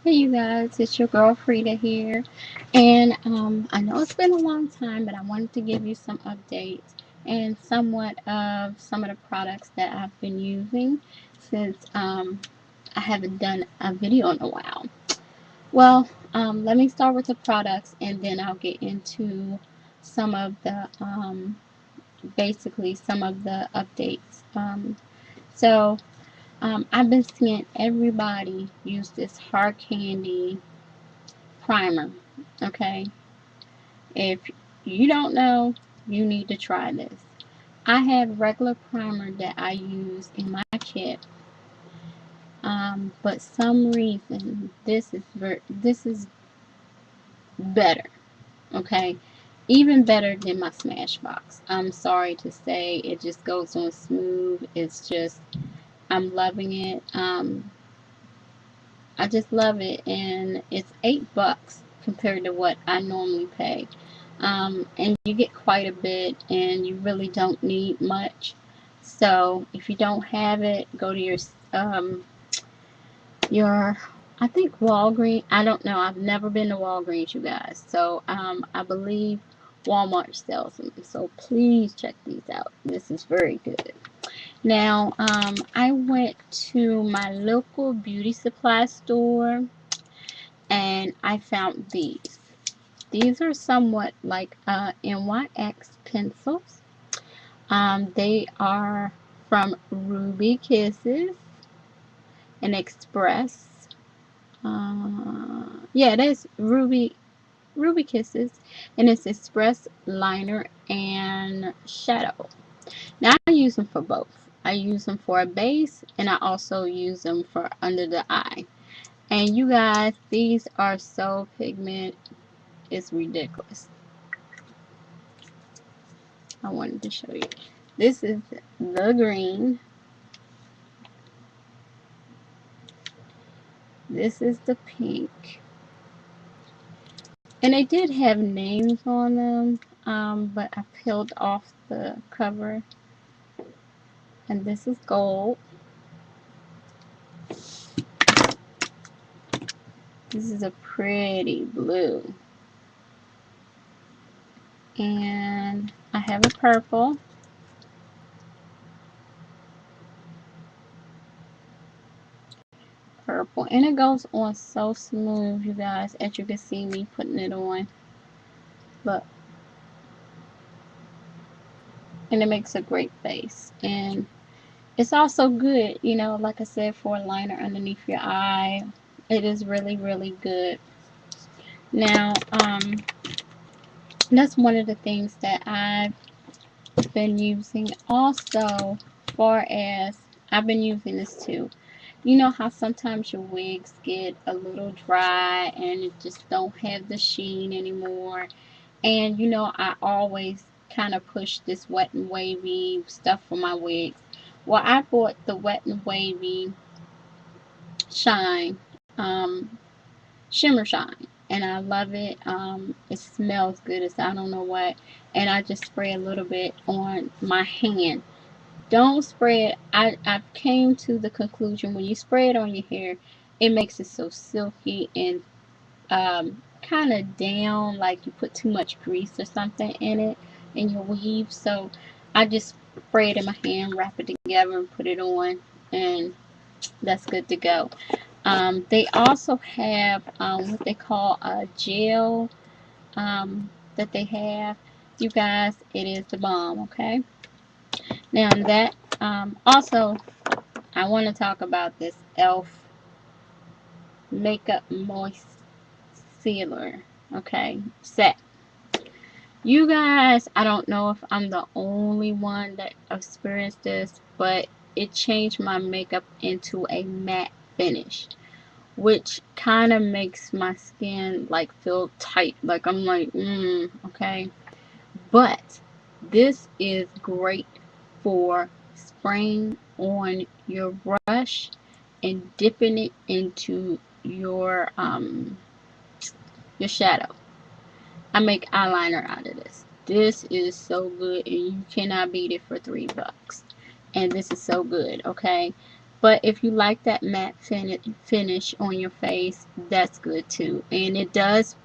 Hey you guys, it's your girl Frida here, and I know it's been a long time, but I wanted to give you some updates and somewhat of some of the products that I've been using since I haven't done a video in a while. Well, let me start with the products, and then I'll get into some of the basically some of the updates. So I've been seeing everybody use this hard candy primer. Okay, if you don't know, you need to try this. I have regular primer that I use in my kit, but some reason this is better. Okay, even better than my Smashbox. I'm sorry to say, it just goes on smooth. It's just I'm loving it. I just love it, and it's $8 compared to what I normally pay. And you get quite a bit, and you really don't need much. So if you don't have it, go to your I think Walgreens. I don't know. I've never been to Walgreens, you guys. So I believe Walmart sells them. So please check these out. This is very good. Now, I went to my local beauty supply store and I found these. These are somewhat like NYX pencils. They are from Ruby Kisses and Express. Yeah, that's Ruby Kisses, and it's Express liner and shadow. Now I use them for both. I use them for a base, and I also use them for under the eye. And you guys, these are so pigment, it's ridiculous. I wanted to show you. This is the green. This is the pink. And they did have names on them, but I peeled off the cover. And this is gold. This is a pretty blue. And I have a purple. Purple. And it goes on so smooth, you guys, as you can see me putting it on. Look. And it makes a great base. And it's also good, you know, like I said, for a liner underneath your eye. It is really, really good. Now, that's one of the things that I've been using. Also, far as I've been using this too. You know how sometimes your wigs get a little dry and it just don't have the sheen anymore. And you know, I always kind of push this wet and wavy stuff for my wigs. Well, I bought the wet and wavy shine, shimmer shine, and I love it. It smells good as I don't know what. And I just spray a little bit on my hand. Don't spray it. I came to the conclusion when you spray it on your hair, it makes it so silky and kind of down, like you put too much grease or something in it in your weave. So I just spray it in my hand, wrap it together, and put it on, and that's good to go. They also have what they call a gel that they have. You guys, it is the bomb. Okay. Now that also I want to talk about this Elf makeup moist sealer. Okay, set. You guys, I don't know if I'm the only one that experienced this, but it changed my makeup into a matte finish, which kind of makes my skin like feel tight. Like I'm like, okay. But this is great for spraying on your brush and dipping it into your shadow. I make eyeliner out of this. This is so good, and you cannot beat it for $3. And this is so good, okay? But if you like that matte finish on your face, that's good too. And it does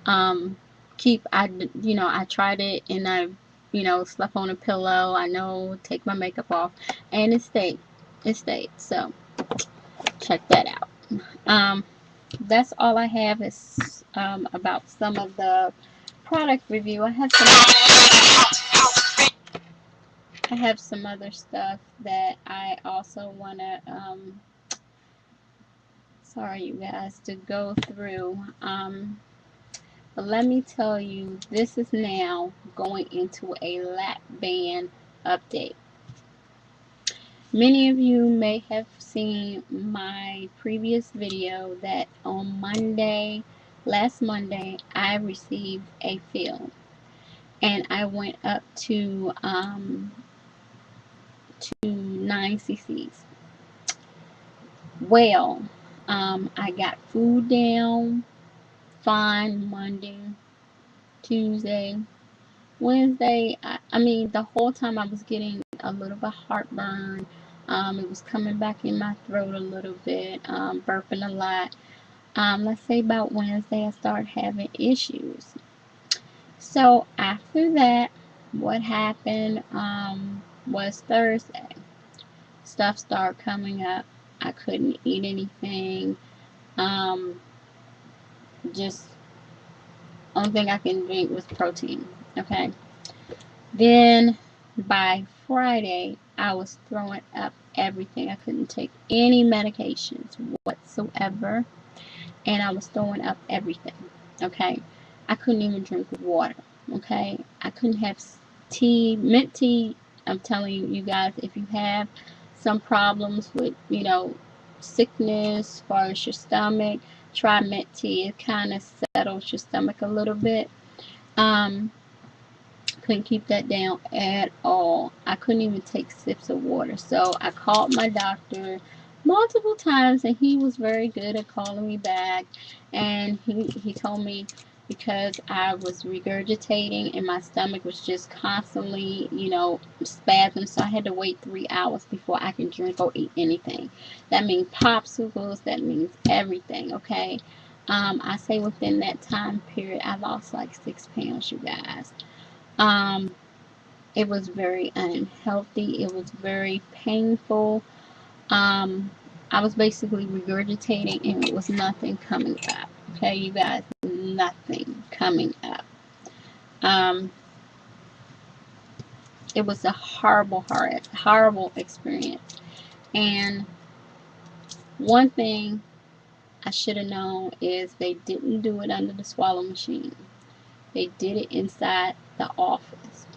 um, I tried it, and I, slept on a pillow. I know, take my makeup off, and it stayed. It stayed. So check that out. That's all I have is about some of the product review. I have some other stuff that I also want to sorry you guys, to go through. But let me tell you, this is now going into a lap band update. Many of you may have seen my previous video that on Monday, last Monday, I received a fill, and I went up to 9 cc's. Well, I got food down fine Monday, Tuesday, Wednesday. I mean, the whole time I was getting a little bit heartburn. It was coming back in my throat a little bit, burping a lot. Let's say about Wednesday, I started having issues. So after that, what happened was Thursday. Stuff started coming up. I couldn't eat anything. Just only thing I can drink was protein. Okay. Then by Friday, I was throwing up everything. I couldn't take any medications whatsoever, and I was throwing up everything. Okay. I couldn't even drink water. Okay. I couldn't have tea, mint tea. I'm telling you guys, if you have some problems with, sickness as far as your stomach, try mint tea. It kind of settles your stomach a little bit. Couldn't keep that down at all. I couldn't even take sips of water. So I called my doctor multiple times, and he was very good at calling me back. And he told me, because I was regurgitating and my stomach was just constantly, spasming, so I had to wait 3 hours before I could drink or eat anything. That means popsicles, that means everything, okay? I say within that time period, I lost like 6 pounds, you guys. It was very unhealthy. It was very painful. I was basically regurgitating, and it was nothing coming up. Okay, you guys, nothing coming up. It was a horrible experience. And one thing I should have known is they didn't do it under the swallow machine. They did it inside the office.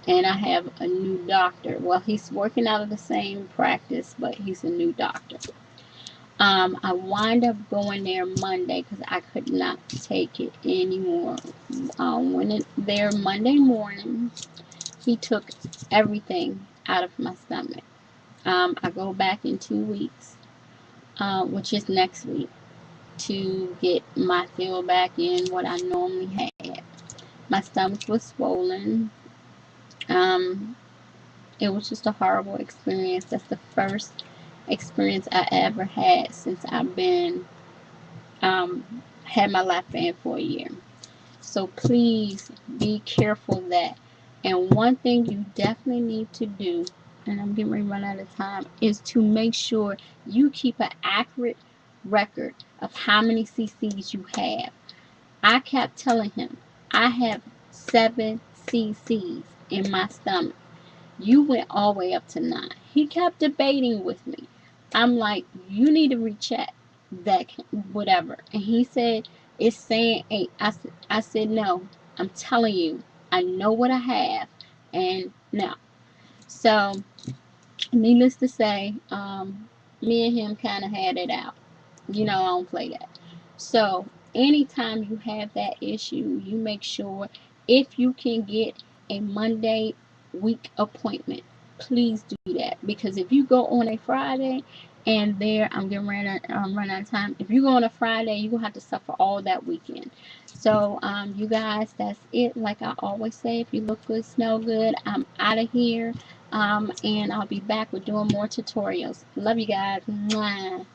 And I have a new doctor. Well, he's working out of the same practice, but he's a new doctor. I wind up going there Monday because I could not take it anymore. Went there Monday morning. He took everything out of my stomach. I go back in 2 weeks, which is next week, to get my fill back in what I normally had. My stomach was swollen. It was just a horrible experience. That's the first experience I ever had since I've been had my Lapband for a year. So please be careful of that. And one thing you definitely need to do, and I'm getting ready to run out of time, is to make sure you keep an accurate record of how many cc's you have. I kept telling him I have 7 cc's in my stomach. You went all the way up to 9. He kept debating with me. I'm like, you need to recheck that, whatever. And he said, it's saying 8. I said, no, I'm telling you, I know what I have. And no. So, needless to say, me and him kind of had it out. I don't play that. So anytime you have that issue, you make sure, if you can get a Monday week appointment, please do that. Because if you go on a Friday, and there, I'm getting run out of time. If you go on a Friday, you're going to have to suffer all that weekend. So, you guys, that's it. Like I always say, if you look good, smell good, I'm out of here. And I'll be back with doing more tutorials. Love you guys. Mwah.